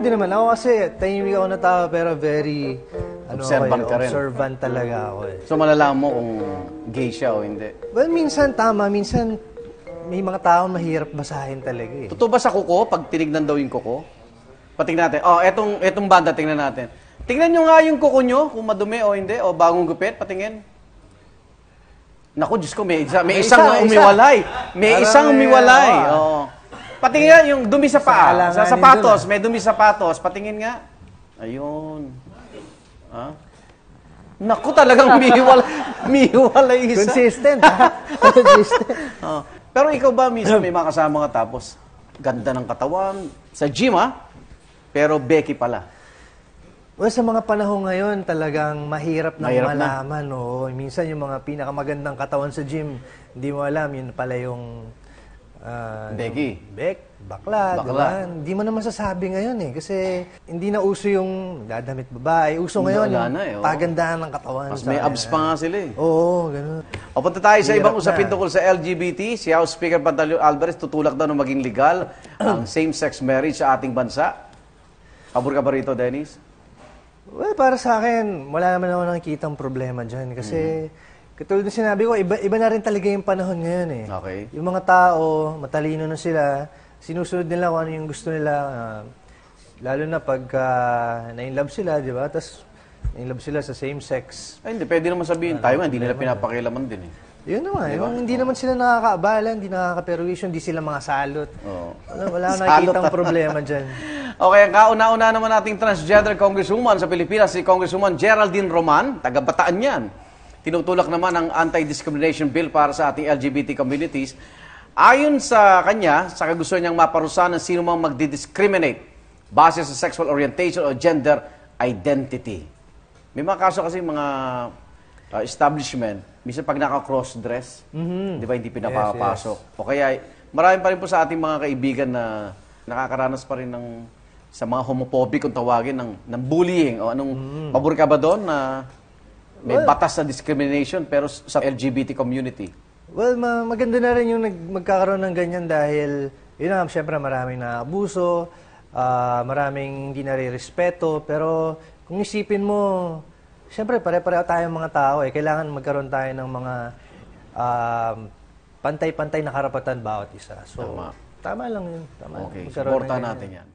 Meron din naman. Ako kasi, tahimik ako na tao, pero very, Observant ka rin. observant talaga ako eh. So malalaman mo kung gay siya o hindi. Well, minsan tama, minsan may mga tao mahirap basahin talaga eh. Totoo ba sa kuko, pag tinignan daw yung kuko? Patingnan natin. Oh, etong banda, tingnan natin. Tingnan nyo nga yung kuko nyo, kung madumi o hindi, o bagong gupit, patingin. Naku, Diyos ko, may isang umiwalay. May isang umiwalay. Oo. Patingin nga yung dumi sa paa. Sa sapatos, may dumi sa sapatos. Patingin nga. Ayun. Ha? Naku, talagang mihiwalay isa. Consistent, ha? Consistent. Oh. Pero ikaw ba mismo may mga kasama ka tapos ganda ng katawan sa gym, ha? Pero Becky pala. Well, sa mga panahon ngayon, talagang mahirap na malaman. Na. Oo. Minsan yung mga pinakamagandang katawan sa gym, hindi mo alam, yun pala yung... Becky. Bakla. Diba? Hindi mo naman masasabi ngayon eh. Kasi hindi na uso yung dadamit babae. Uso ngayon yung pagandahan ng katawan. Mas may abs pa nga sila eh. Oo, ganun. O punta tayo sa ibang usapin tungkol sa LGBT. Si House Speaker Pantaleon Alvarez tutulak daw na maging legal ang same-sex marriage sa ating bansa. Pabor ka ba rito, Dennis? Well, para sa akin, wala naman ako nakikitang problema dyan. Kasi... Katulad na sinabi ko, iba na rin talaga yung panahon ngayon eh. Okay. Yung mga tao, matalino na sila, sinusunod nila kung ano yung gusto nila. Lalo na pag na-inlove sila, di ba? Tapos na-inlove sila sa same sex. Ay, hindi. Pwede naman sabihin. Tayo nga, hindi nila pinapakialaman din eh. Yun naman. Diba? Hindi naman sila nakakaabala, hindi nakakaperwisyon, hindi sila mga salot. Oh. Wala nakikitang problema dyan. Okay, ang kauna-una naman nating transgender congresswoman sa Pilipinas, si Congresswoman Geraldine Roman, taga Bataan yan. Tinutulak naman ang anti-discrimination bill para sa ating LGBT communities. Ayon sa kanya, sa kagustuhan niyang maparusahan ng sino mang magdi-discriminate base sa sexual orientation o gender identity. May mga kaso kasi mga establishment, minsan pag naka-cross-dress, di ba, hindi pinapapasok. Yes. O kaya, marami pa rin po sa ating mga kaibigan na nakakaranas pa rin sa mga homophobic kung tawagin ng bullying. O anong, pabor ka ba doon na may batas na discrimination pero sa LGBT community? Well, maganda na rin yung magkakaroon ng ganyan dahil, yun na, syempre maraming naabuso, maraming hindi nare-respeto, pero kung isipin mo, syempre pare-pareho tayong mga tao eh. Kailangan magkaroon tayo ng mga pantay-pantay na karapatan bawat isa. So, tama lang yun. Okay, supportan natin yan.